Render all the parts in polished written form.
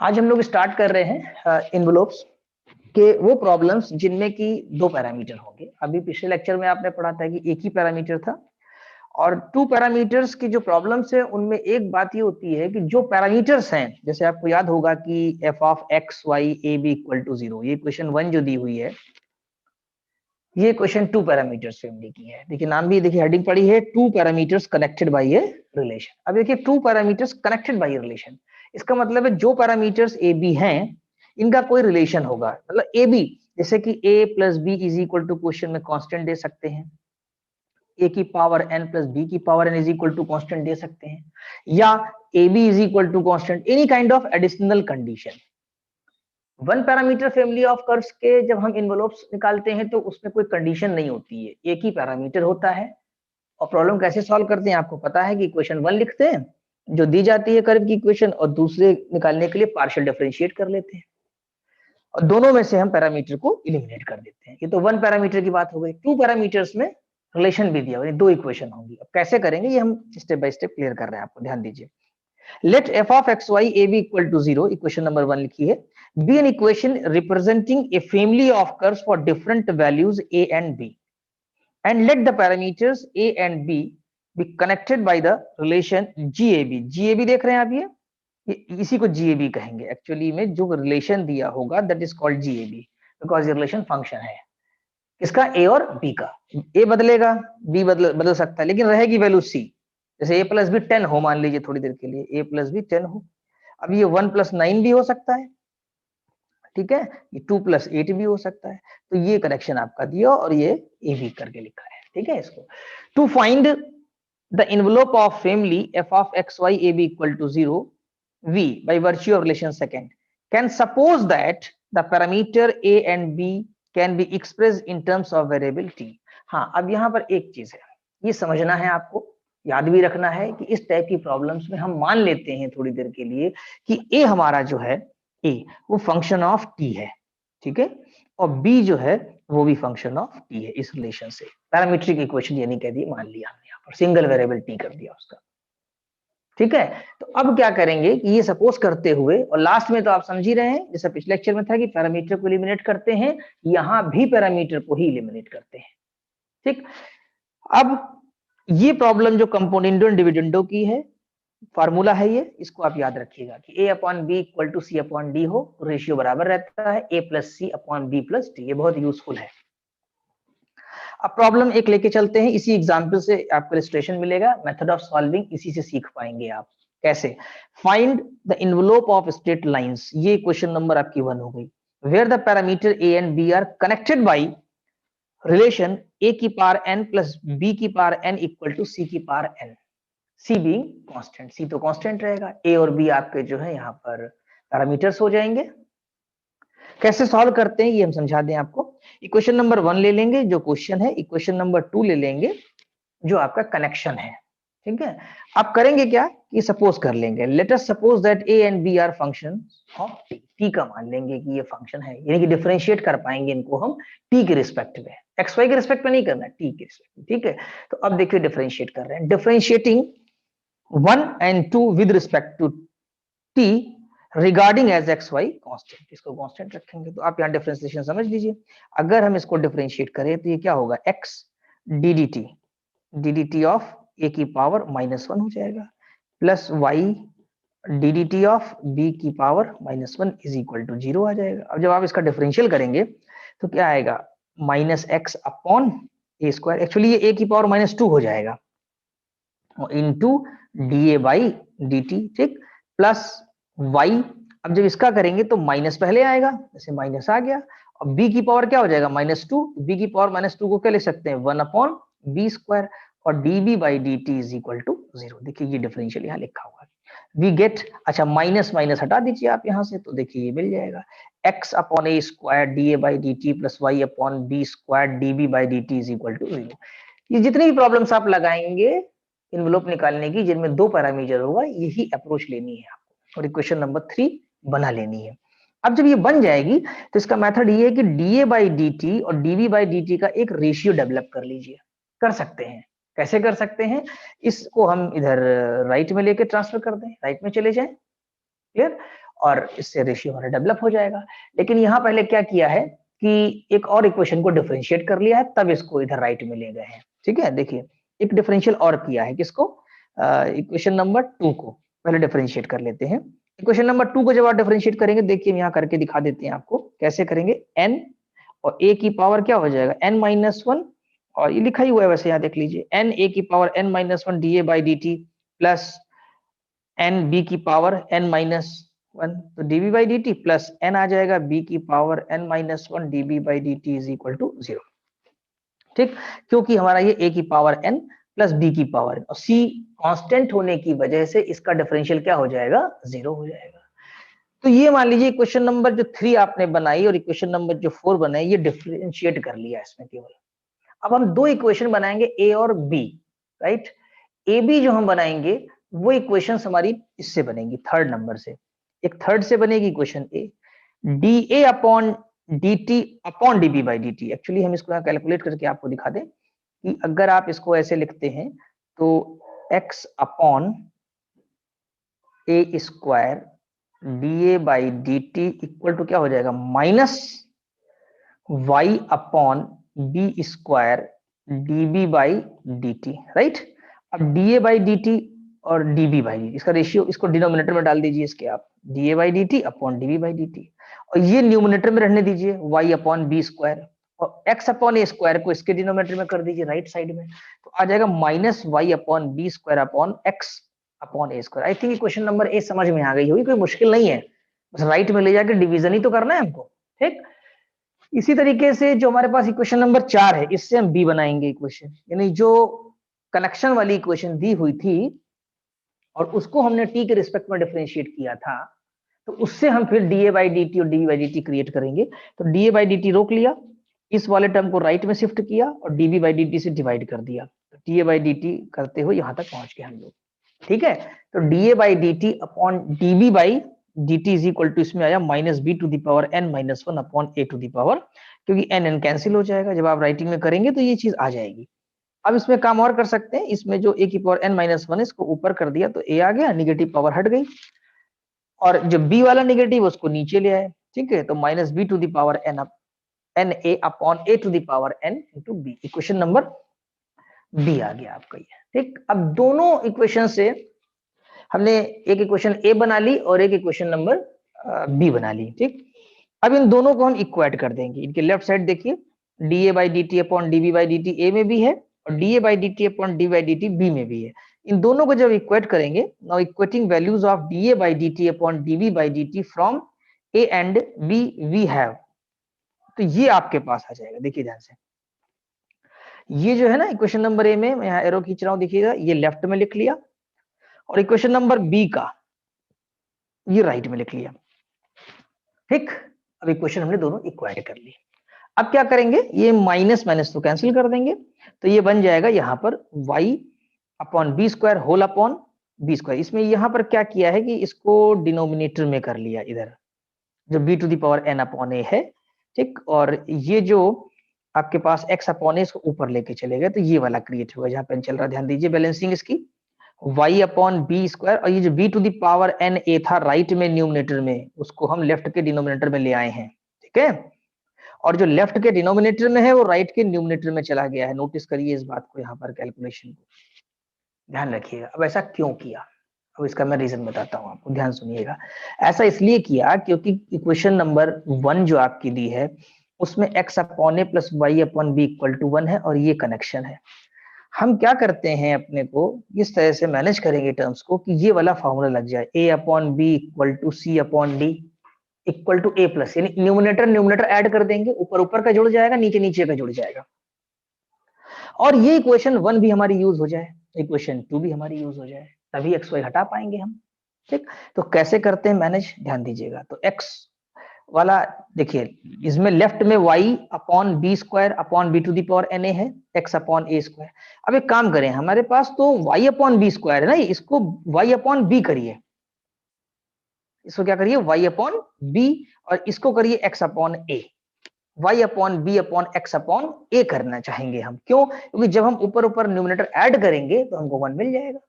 आज हम लोग स्टार्ट कर रहे हैं इन्वेलोप्स के वो प्रॉब्लम्स जिनमें कि दो पैरामीटर होंगे। अभी पिछले लेक्चर में आपने पढ़ा था कि एक ही पैरामीटर था, और टू पैरामीटर्स की जो प्रॉब्लम्स है उनमें एक बात ये होती है कि जो पैरामीटर्स हैं, जैसे आपको याद होगा कि f of x Y A B equal to 0, ये क्वेश्चन 1 जो दी हुई है, ये क्वेश्चन टू पैरामीटर्स फैमिली की है। देखिए नाम भी देखिए, हेडिंग पड़ी है two parameters connected by a relation. अब देखिए two parameters connected by a relation, इसका मतलब है जो पैरामीटर्स ए बी हैं इनका कोई रिलेशन होगा। मतलब ए बी, जैसे कि A plus B is equal to, question में कांस्टेंट दे सकते हैं, ए की पावर एन प्लस बी की power N is equal to constant दे सकते हैं, या A B is equal to constant, any kind of additional condition. One parameter family of curves के जब हम इन्वेलोप्स निकालते हैं तो उसमें कोई कंडीशन नहीं होती है, एक ही पैरामीटर होता है। और प्रॉब्लम कैसे सॉल्व करते हैं आपको पता है कि इक्वेशन 1 लिखते हैं जो दी जाती है कर्व की इक्वेशन, और दूसरे निकालने के लिए पार्शियल डिफरेंशिएट कर लेते हैं, और दोनों में से हम पैरामीटर को इलिमिनेट कर देते हैं। ये तो वन पैरामीटर की बात हो गई। टू पैरामीटर्स में रिलेशन भी दिया हुआ, दो इक्वेशन होंगी। अब कैसे करेंगे ये हम स्टेप बाय स्टेप क्लियर कर रहे हैं, आपको ध्यान दीजिए। Let f of x y a b equal to 0, equation number 1 लिखी है, be an equation representing a family of curves for different values a and b, and let the parameters a and b be connected by the relation gab। gab देख रहे हैं आप, ये इसी को gab कहेंगे। एक्चुअली में जो रिलेशन दिया होगा that is called gab, because ये रिलेशन फंक्शन है किसका, a और b का। a बदलेगा, b बदल सकता है, लेकिन रहेगी वैल्यू c। जैसे a प्लस बी 10 हो, मान लीजिए थोड़ी देर के लिए a प्लस बी 10 हो। अब ये 1 प्लस 9 भी हो सकता है, ठीक है, ये 2 प्लस 8 भी हो सकता है। तो ये कनेक्शन आपका दिया और ये ए बी करके लिखा है, ठीक है। इसको to find the envelope of family F of x Y A B equal to 0 v by virtue of relation second can suppose that the parameter a and b can be expressed in terms of variable t। हाँ, अब यहाँ पर एक चीज है, ये समझना है आपको, याद भी रखना है कि इस टाइप की प्रॉब्लम्स में हम मान लेते हैं थोड़ी देर के लिए कि a हमारा जो है a वो फंक्शन ऑफ t है, ठीक है, और b जो है वो भी फंक्शन ऑफ t है। इस रिलेशन से पैरामीट्रिक इक्वेशन यानी कह दी, मान लिया हमने यहाँ पर सिंगल वेरिएबल t कर दिया उसका, ठीक है। तो अब क्या करेंगे कि ये सपोज करते हुए, और लास्ट में तो आप समझ ही रहे हैं जैसा पिछले लेक्चर में था कि पैरामीटर को एलिमिनेट करते हैं, यहां भी पैरामीटर को ही एलिमिनेट करते हैं, ठीक। अब ये प्रॉब्लम जो कंपोनेंडो एंड डिविडेंडो की है, फार्मूला है ये, इसको आप याद रखिएगा कि a upon b equal to c upon d हो, रेशियो बराबर रहता है a plus c upon B plus d. ये बहुत यूजफुल है। अब प्रॉब्लम एक लेके चलते हैं, इसी एग्जांपल से आपको इलस्ट्रेशन मिलेगा, मेथड ऑफ सॉल्विंग इसी से सीख पाएंगे आप कैसे। Find the envelope of straight lines, ये क्वेश्चन नंबर आपकी 1 हो गई, where the parameter a and b are connected by relation a की पावर n प्लस b की power n equal to c की power n, c being constant, c तो constant रहेगा, a और b आपके जो है यहाँ पर पैरामीटर्स हो जाएंगे। कैसे सॉल्व करते हैं ये हम समझा दें आपको। इक्वेशन नंबर 1 ले लेंगे जो क्वेश्चन है, इक्वेशन नंबर 2 ले लेंगे जो आपका कनेक्शन है, ठीक है। आप करेंगे क्या कि सपोज कर लेंगे, let us suppose that a and b are function of t, t का मान लेंगे कि ये फंक्शन है, यानी कि डिफरेंशिएट कर पाएंगे इनको हम t के रिस्पेक्ट में, xy के रिस्पेक्ट में नहीं करना, t के रिस्पेक्ट में, ठीक है। तो अब देखिए डिफरेंशिएट कर रहे हैं, differentiating 1 and 2 with respect to t regarding as x y constant, इसको कॉन्स्टेंट रखेंगे। तो आप यहाँ डिफरेंशिएशन समझ लीजिए, अगर हम इसको डिफरेंशिएट करें तो ये क्या होगा, x dt ऑफ a की पावर -1 हो जाएगा, plus y dt of b की पावर -1 इज इक्वल टू 0 आ जाएगा। अब जब आप इसका डिफरेंशियल करेंगे तो क्या आएगा, -x upon a square, actually ये a की पावर -2 हो जाएगा, इनटू dA बाई dt, ठीक, प्लस y। अब जब इसका करेंगे तो माइनस पहले आएगा, जैसे माइनस आ गया, और b की पावर क्या हो जाएगा -2, b की पावर -2 को क्या लिख सकते हैं, 1 अपॉन b स्क्वायर, और dB by dt is equal to 0। देखिए ये डिफरेंशियल यहाँ लिखा हुआ है, वी गेट, अच्छा माइनस माइनस हटा दीजिए आप यहाँ से, तो देखिए ये मिल जाएगा x upon a square dA by dt plus y upon b square dB by dt is equal to 0। ये जितनी भी प्रॉब्लम्स आप लगाएंगे इन्वेलोप निकालने की जिनमें दो पैरामीटर होगा, यही अप्रोच लेनी है आपको, और इक्वेशन नंबर 3 बना लेनी है। अब जब ये बन जाएगी तो इसका मेथड ये है कि dA बाई dt और dB बाई dt का एक रेशियो डेवलप कर लीजिए। कर सकते हैं, कैसे कर सकते हैं, इसको हम इधर राइट में लेके ट्रांसफर कर दें, राइट में चले जाएं, क्लियर। और इससे रेशियो हमारा डेवलप हो जाएगा। लेकिन यहाँ पहले क्या किया है कि एक और इक्वेशन को डिफरेंशिएट कर लिया है, तब इसको इधर राइट में ले गए हैं। ठीक है, देखिए एक डिफरेंशियल और किया है, किसको, इक्वेशन नंबर 2 को पहले डिफरेंशिएट कर लेते हैं। इक्वेशन नंबर 2 को जब आप डिफरेंशिएट करेंगे, देखिए यहाँ करके दिखा देते हैं आपको कैसे करेंगे। n और a की पावर क्या हो जाएगा, n-1, और ये लिखा ही हुआ है वैसे, यहाँ देख लीजिए, n a की power n-1 dA/dt plus n b की पावर n-1, तो dB/dt प्लस n आ जाएगा b की power n-1 dB/dt is equal to 0। ठीक, क्योंकि हमारा ये a की पावर n प्लस b की पावर n और c कांस्टेंट होने की वजह से इसका डिफरेंशियल क्या हो जाएगा, 0 हो जाएगा। तो ये मान लीजिए क्वेश्चन नंबर जो 3 आपने बनाई और इक्वेशन नंबर जो 4 बनाई, ये डिफरेंशिएट कर लिया इसमें केवल। अब हम दो इक्वेशन बनाएंगे ए और बी, राइट। ए बी जो हम बनाएंगे वो इक्वेशंस हमारी इससे बनेगी, थर्ड नंबर से। एक थर्ड से बनेगी equation a, d a upon d T upon D B by D t. Actually हम इसको यहाँ कैलकुलेट करके आपको दिखा दें कि अगर आप इसको ऐसे लिखते हैं तो x upon A square D A by D T equal to क्या हो जाएगा, minus y upon B square D B by D T, right. अब D A by D T और D B by D T, इसका ratio इसको denominator में डाल दीजिए इसके आप, D A by D T upon D B by D T, और ये न्यूमिनेटर में रहने दीजिए y अपॉन बी स्क्वायर, और x अपॉन ए स्क्वायर को इसके डिनोमिनेटर में कर दीजिए राइट साइड में, तो आ जाएगा minus y upon B square upon x upon A square. I think question number a समझ में आ गई होगी, कोई मुश्किल नहीं है, बस राइट में ले जाकर डिवीजन ही तो करना है हमको। ठीक, इसी तरीके से जो हमारे पास इक्वेशन नंबर 4 है, इससे हम बी बनाएंगे इक्वेशन, यानी जो कनेक्शन वाली इक्वेशन दी हुई थी और उसको हमने टी के रिस्पेक्ट में डिफरेंशिएट किया था, तो उससे हम फिर D A by D T और D by D T create करेंगे। तो D A by D T रोक लिया, इस वाले टर्म को राइट में शिफ्ट किया और D B by D t से डिवाइड कर दिया, तो D A by D t करते हुए यहां तक पहुंच गए हम लोग। ठीक है, तो D A by D T upon D B by D t is equal to, इसमें आया minus B to the power n-1 upon a to the power, क्योंकि n n कैंसिल हो जाएगा, जब आप राइटिंग में करेंगे तो ये चीज आ जाएगी। अब इसमें काम और कर सकते हैं, इसमें जो a की पावर n-1 इसको ऊपर कर दिया तो a आ गया, निगेटिव पावर हट गई, और जो b वाला निगेटिव उसको नीचे ले आए। ठीक है, तो minus B to the power n a upon a to the power n into B, equation number B आ गया आपका ये। ठीक, अब दोनों इक्वेशन से हमने एक इक्वेशन ए बना ली और एक इक्वेशन नंबर बी बना ली। ठीक, अब इन दोनों को हम इक्वेट कर देंगे, इनके लेफ्ट साइड देखिए, d A by D T upon D B by D t a में भी है और d A by D T upon d by D t b में भी है। इन दोनों को जब इक्वेट करेंगे, now equating values of d A by D T upon D B by D t from a and b we have, तो ये आपके पास आ जाएगा। देखिए ध्यान से, ये जो है ना इक्वेशन नंबर ए में, मैं यहाँ एरो खींच रहा हूँ, देखिएगा ये लेफ्ट में लिख लिया, और इक्वेशन नंबर बी का ये राइट में लिख लिया। ठीक, अब इक्वेशन हमने दोनों इक्वाइट कर ली। अब क्या करेंगे, ये माइनस माइनस तो कैंसिल कर देंगे, तो ये बन जाएगा यहाँ पर y upon B square whole upon B square. इसमें यहाँ पर क्या किया है कि इसको डिनोमिनेटर में कर लिया इधर, जो b to the power n upon A है। ठीक, और ये जो आपके पास x अपॉन ए इसको ऊपर लेके चले गए, तो ये वाला क्रिएट होगा जहाँ पे चल रहा, ध्यान दीजिए बैलेंसिंग इसकी, y अपॉन बी स्क्वायर, और ये जो b to the power n a था राइट में न्यूमिनेटर में, उसको हम लेफ्ट के डिनोमिनेटर में ले आए हैं। ठीक है, और जो लेफ्ट के डिनोमिनेटर में है वो राइट के न्यूमिनेटर में चला गया है। नोटिस करिए इस बात को, यहाँ पर कैलकुलेशन को ध्यान रखिएगा। अब ऐसा क्यों किया, अब इसका मैं रीजन बताता हूँ आपको, ध्यान सुनिएगा। ऐसा इसलिए किया क्योंकि इक्वेशन नंबर 1 जो आपकी दी है उसमें x upon a plus y upon b equal to 1 है, और ये कनेक्शन है। हम क्या करते हैं, अपने को इस तरह से मैनेज करेंगे टर्म्स को कि ये वाला फॉर्मूला लग जाए, a upon b equal to c upon d equal to a plus, यानी न्यूमिनेटर न्यूमिनेटर ऐड कर देंगे, ऊपर ऊपर का जुड़ जाएगा, नीचे नीचे का जुड़ जाएगा, और ये इक्वेशन 1 भी हमारी यूज हो जाए, इक्वेशन 2 भी हमारी यूज हो जाए, तभी एक्स वाई हटा पाएंगे हम। ठीक, तो कैसे करते हैं मैनेज, ध्यान दीजिएगा। तो एक्स वाला देखिए, इसमें लेफ्ट में y upon B square upon B to the power n a है, x अपॉन ए स्क्वायर। अब एक काम करें, हमारे पास तो y अपॉन बी स्क्वायर है ना, इसको y अपॉन बी करिए, इसको क्या करिए y अपॉन बी, और इसको करिए x upon A. y upon B upon x upon A करना चाहेंगे हम, क्यों, क्योंकि जब हम ऊपर ऊपर न्यूमिनेटर ऐड करेंगे तो हमको 1 मिल जाएगा।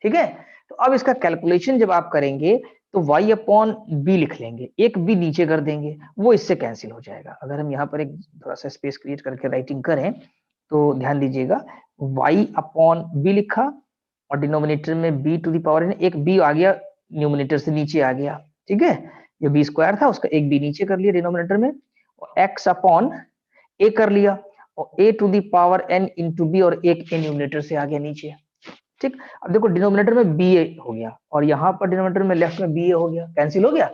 ठीक है, तो अब इसका कैलकुलेशन जब आप करेंगे तो y अपॉन बी लिख लेंगे, एक बी नीचे कर देंगे, वो इससे कैंसिल हो जाएगा। अगर हम यहाँ पर एक थोड़ा सा स्पेस क्रिएट करके राइटिंग करें तो ध्यान दीजिएगा, y अपॉन बी लिखा और डिनोमिनेटर में b to the power n, एक b आ गया न्यूमिनेटर से नीचे आ गया, ठीक है, जो b स्क्वायर था उसका एक b नीचे कर लिया डिनोमिनेटर में, और x अपॉन a कर लिया, और a to the power n into b, और एक a न्यूमिनेटर से आ गया नीचे, ठीक। अब देखो डिनोमिनेटर में बी ए हो गया और यहाँ पर डिनोमिनेटर में लेफ्ट में बी ए हो गया, कैंसिल हो गया।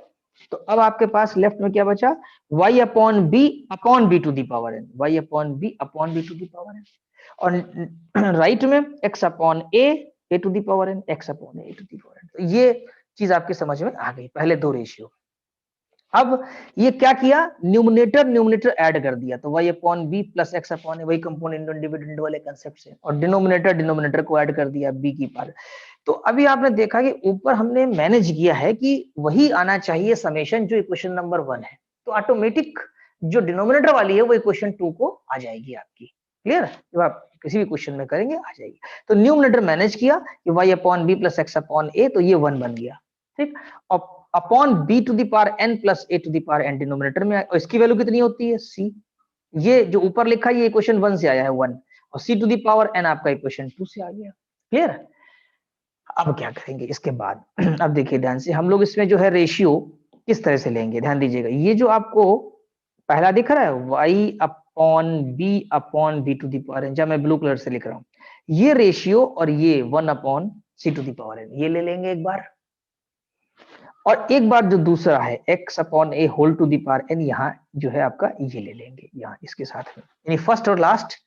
तो अब आपके पास लेफ्ट में क्या बचा, y upon B to the power n, y upon B to the power n, और राइट में x upon a to the power n, x upon a to the power n। तो ये चीज आपके समझ में आ गई, पहले दो रेशियो। अब ये क्या किया, न्यूमिनेटर ऐड कर दिया, तो y upon B plus X upon A, वही कंपोनेंट डिविडेंड वाले कंसेप्ट से, और डिनोमिनेटर को ऐड कर दिया b की पावर। तो अभी आपने देखा कि ऊपर हमने मैनेज किया है कि वही आना चाहिए समेशन जो इक्वेशन नंबर 1 है, तो ऑटोमेटिक जो डिनोमिनेटर वाली है वो इक्वेशन 2 को आ जाएगी आपकी, क्लियर। जब आप किसी भी क्वेश्चन में करेंगे आ जाएगी। तो न्यूमिनेटर मैनेज किया कि y upon B plus X upon A, तो ये 1 बन गया, ठीक। और upon B to the power n plus A to the power n denominator में, और इसकी वैल्यू कितनी होती है c, ये जो ऊपर लिखा है ये इक्वेशन 1 से आया है 1, और c to the power n आपका इक्वेशन 2 से आ गया, क्लियर। अब क्या करेंगे इसके बाद अब देखिए ध्यान से, हम लोग इसमें जो है रेशियो किस तरह से लेंगे, ध्यान दीजिएगा। ये जो आपको पहला दिख रहा है y upon B to the power n, जब मैं ब्लू कलर से लिख रहा हूं, ये रेशियो और ये 1 upon c to the power n, ये ले लेंगे एक बार। और एक बार जो दूसरा है x upon a whole to the power n, यहाँ जो है आपका ये ले लेंगे यहाँ इसके साथ में, यानी फर्स्ट और लास्ट,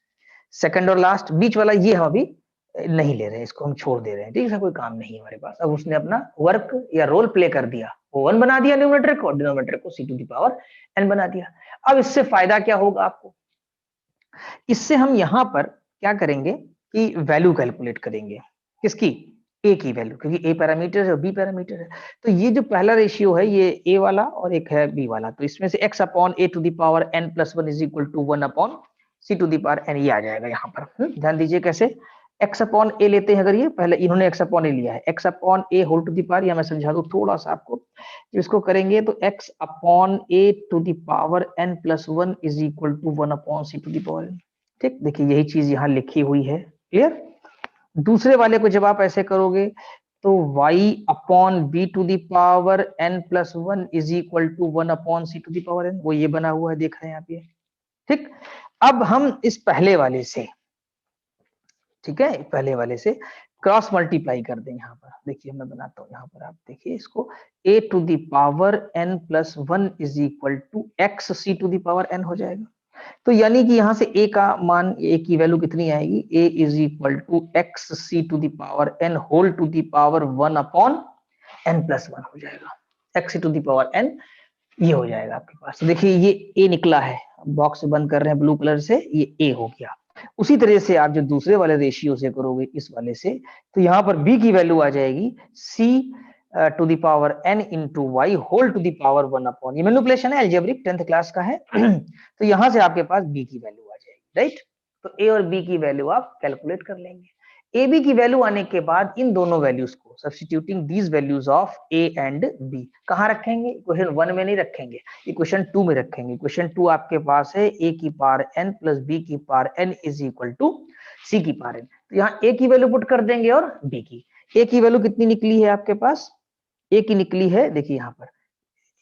सेकंड और लास्ट, बीच वाला ये हम अभी नहीं ले रहे हैं, इसको हम छोड़ दे रहे हैं, ठीक है, कोई काम नहीं है हमारे पास। अब उसने अपना वर्क या रोल प्ले कर दिया, वो 1 बना दिया न्यूमरेटर को, डिनोमिनेटर को सी टू दी पावर n बना दिया। अब इससे फायदा क्या होगा आपको, इससे हम यहाँ पर क्या करेंगे कि वैल्यू कैलकुलेट करेंगे, किसकी, a की वैल्यू, क्योंकि a पैरामीटर है और b पैरामीटर है। तो ये जो पहला रेशियो है ये a वाला और एक है b वाला, तो इसमें से x upon a to the power n plus 1 is equal to 1 upon c to the power n, ये आ जाएगा यहाँ पर। ध्यान दीजिए कैसे, x अपॉन a लेते हैं, अगर ये पहले इन्होंने x अपॉन a लिया है, x upon a whole to the power, या मैं समझा दूं थोड़ा सा आपको, तो इसको करेंगे तो x upon a to the power n plus 1 is equal to 1 upon c to the power n, ठीक। देखिए यही चीज यहाँ लिखी हुई है, क्लियर। दूसरे वाले को जब आप ऐसे करोगे तो y upon B to the power n plus 1 is equal to 1 upon c to the power n, वो ये बना हुआ है, देख रहे हैं आप ये, ठीक। अब हम इस पहले वाले से, ठीक है, पहले वाले से क्रॉस मल्टीप्लाई कर दें यहाँ पर, देखिए मैं बनाता हूँ यहाँ पर, आप देखिए इसको, a to the power n plus 1 is equal to x c to the power n हो जाएगा। तो यानी कि यहाँ से a का मान, a की वैल्यू कितनी आएगी, a is equal to x c to the power n whole to the power 1 upon n plus 1 हो जाएगा, x c to the power n, ये हो जाएगा आपके पास। तो देखिए ये a निकला है, बॉक्स बंद कर रहे हैं ब्लू कलर से, ये a हो गया। उसी तरह से आप जो दूसरे वाले रेशियो से करोगे इस वाले से, तो यहाँ पर b की वैल्यू आ जाएगी c to the power n into y whole to the power 1 upon, ये मैनिपुलेशन है, अलजेब्रिक 10th क्लास का है। तो यहाँ से आपके पास b की वैल्यू आ जाएगी, राइट। तो a और b की वैल्यू आप कैलकुलेट कर लेंगे। a b की वैल्यू आने के बाद इन दोनों वैल्यूज को substituting these values of a and b कहाँ रखेंगे, इक्वेशन 1 में नहीं रखेंगे, इक्वेशन 2 में रखेंगे। इक्वेशन 2 आपके पास है a की पावर n प्लस b की power n is equal to c की पावर n। तो यहाँ a की वैल्यू पुट कर देंगे और b की, a की वैल्यू कितनी निकली है आपके पास, a की निकली है, देखिए यहाँ पर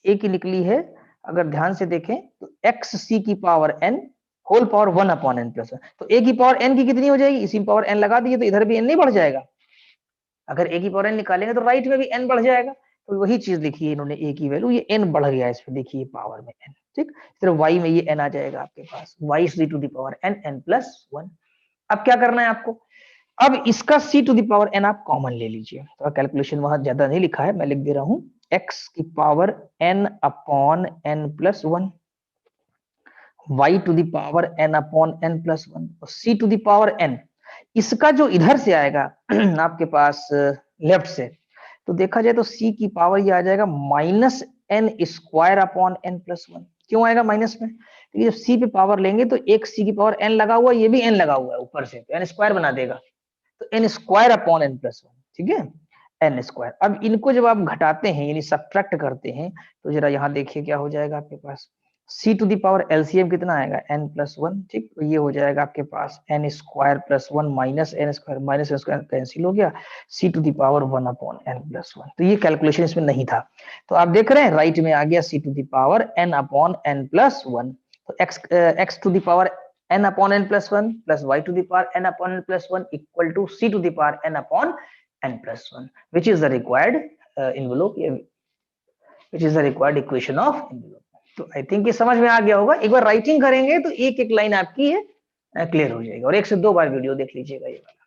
a की निकली है, अगर ध्यान से देखें तो एक्स सी की power n whole power 1 upon n plus 1, तो a की पावर n की कितनी हो जाएगी, इसी पावर n लगा दिए तो इधर भी n नहीं बढ़ जाएगा, अगर a की पावर n निकालेंगे तो राइट में भी n बढ़ जाएगा। तो वही चीज लिखी इन्होंने, a की वैल्यू, ये n बढ़ गया इसमें, देखिए पावर में n, ठीक। सिर्फ y में ये n आ जाएगा आपके पास, y c to the power n n plus 1। अब क्या करना है आपको, अब इसका c to the power n आप कॉमन ले लीजिए, तो कैलकुलेशन वहां ज्यादा नहीं लिखा है, मैं लिख दे रहा हूं, x की power n upon n plus 1, y to the power n upon n plus 1, और c to the power n, इसका जो इधर से आएगा आपके पास लेफ्ट से, तो देखा जाए तो c की पावर ये आ जाएगा minus n square upon n plus 1। क्यों आएगा माइनस में, क्योंकि जब c पे पावर लेंगे तो एक c की पावर n लगा हुआ है, ये भी n लगा हुआ है ऊपर से, तो n स्क्वायर बना देगा, तो n square upon n plus 1, ठीक है, एन स्क्वायर। अब इनको जब आप घटाते हैं यानी सब्ट्रैक्ट करते हैं तो जरा यहाँ देखिए क्या हो जाएगा आपके पास, c to the power LCM कितना आएगा n+1, ठीक, तो ये हो जाएगा आपके पास n square plus 1 minus n square cancel हो गया, c to the power 1/n+1। तो ये कैलकुलेशन इसमें नहीं था, तो आप देख रहे हैं राइट में आ गया c to the power n/n+1। तो x to the power n/n+1 plus y to the power n/n+1 equal to c to the power n/n+1, which is the required envelope, which is the required equation of envelope। तो I think ये समझ में आ गया होगा। एक बार writing करेंगे तो एक एक लाइन आपकी ये क्लियर हो जाएगी, और 1 से 2 बार वीडियो देख लीजिएगा ये वाला।